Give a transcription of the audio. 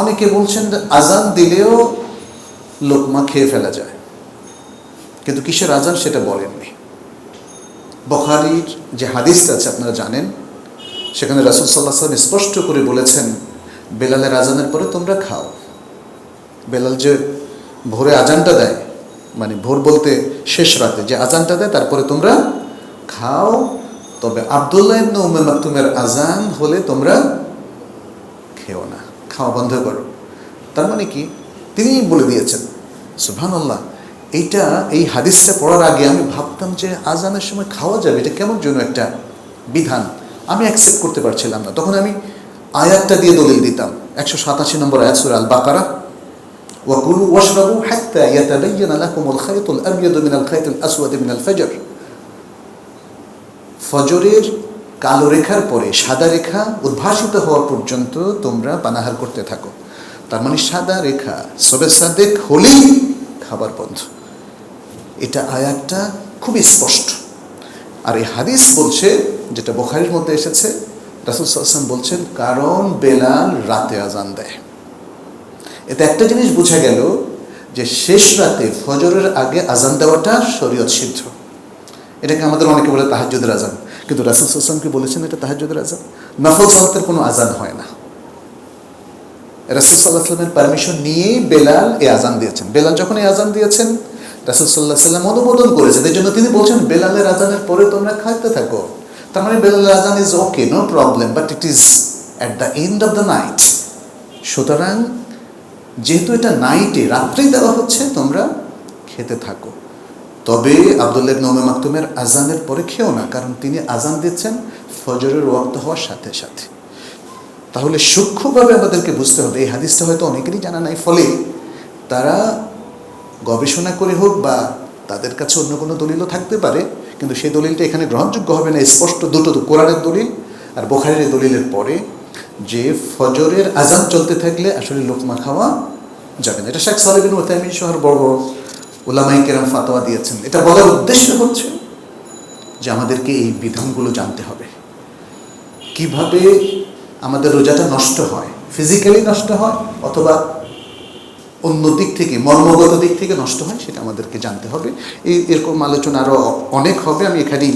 অনেকে বলছেন আজান দিলেও লোকমা খেয়ে ফেলা যায়, কিন্তু কিসের আজান সেটা বলেননি। বুখারীর যে হাদিসটা আছে আপনারা জানেন, সেখানে রাসূল সাল্লাল্লাহু আলাইহি ওয়াসাল্লাম স্পষ্ট করে বলেছেন, বেলালের আজানের পরে তোমরা খাও। বেলাল যে ভোরে আজানটা দেয়, মানে ভোর বলতে শেষ রাতে যে আজানটা দেয়, তারপরে তোমরা খাও। তবে আব্দুল্লাহ ইবনে উম্মে মাকতুমের আজান হলে তোমরা খেও না, খাওয়া বন্ধ করো। তার মানে কি, তিনি বলে দিয়েছেন। সুবহানাল্লাহ। এই হাদিসটা পড়ার আগে আমি ভাবতাম যে আজানের সময় খাওয়া যাবে, এটা কেমন যেন একটা বিধান, আমি অ্যাকসেপ্ট করতে পারছিলাম না। তখন আমি আয়াতটা দিয়ে দলিল দিতাম, 187 নম্বর আয়াত সূরা আল বাকারা, ওয়াকুলু ওয়াশরাবু হাত্তা ইয়াতাবায়্যানা লাকুমুল খায়তুল আবয়াদু মিনাল খায়তিল আসওয়াদি মিনাল ফজর। ফজরের কালো রেখার পরে সাদা রেখা উদ্ভাসিত হওয়া পর্যন্ত তোমরা পানাহার করতে থাকো। তার মানে সাদা রেখা সবে সাদেক হলেই খাবার বন্ধ। এটা আয়াতটা খুবই স্পষ্ট। আর এই হাদিস বলছে, যেটা বুখারীর মধ্যে এসেছে, রাসূল সাল্লাল্লাহু আলাইহি ওয়াসাল্লাম বলছেন কারণ বেলাল রাতে আজান দেয়। এতে একটা জিনিস বোঝা গেল যে শেষ রাতে ফজরের আগে আজান দেওয়াটা শরীয়ত সিদ্ধ। এটাকে আমাদের অনেকে বলে তাহাজ্জুদের আজান, কিন্তু রাসূল সাল্লাল্লাহু আলাইহি ওয়াসাল্লাম কি বলেছেন এটা তাহাজ্জুদের আজান? নফল সালাতের কোনো আজান হয় না। রাসূল সাল্লাল্লাহু আলাইহি ওয়াসাল্লামের পারমিশন নিয়েই বেলাল এই আজান দিয়েছেন। বেলাল যখন এই আজান দিয়েছেন, রাসূল সাল্লাল্লাহু আলাইহি ওয়াসাল্লাম অনুমোদন করেছেন, এই জন্য তিনি বলছেন বেলালের আজানের পরে তোমরা খাইতে থাকো। তার মানে বেলালের আজান is okay, no problem, but it is at the end of the night. সুতরাং যেহেতু এটা নাইটে, রাত্রেই দেওয়া হচ্ছে, তোমরা খেতে থাকো। তবে আব্দুল্লাহ ইবনে উম্মে মাকতুমের আজানের পরে খেও না, কারণ তিনি আজান দিচ্ছেন ফজরের ওয়াক্ত হওয়ার সাথে সাথে। তাহলে সূক্ষ্মভাবে আমাদেরকে বুঝতে হবে, এই হাদিসটা হয়তো অনেকেরই জানা নাই, ফলে তারা গবেষণা করে হোক বা তাদের কাছে অন্য কোনো দলিলও থাকতে পারে, কিন্তু সেই দলিলটা এখানে গ্রহণযোগ্য হবে না। স্পষ্ট দুটো, কোরআনের দলিল আর বুখারীর দলিলের পরে, যে ফজরের আজান চলতে থাকলে আসলে লোকমা খাওয়া যাবে না। এটা শেখ সালেহ বিন উসাইমিন সহ বড় বড় উলামায়ে কেরাম ফাতোয়া দিয়েছেন। এটা বলার উদ্দেশ্য হচ্ছে যে আমাদেরকে এই বিধানগুলো জানতে হবে, কিভাবে আমাদের রোজাটা নষ্ট হয়, ফিজিক্যালি নষ্ট হয় অথবা অন্য দিক থেকে, মর্মগত দিক থেকে নষ্ট হয়, সেটা আমাদেরকে জানতে হবে। এরকম আলোচনা আরও অনেক হবে, আমি এখানেই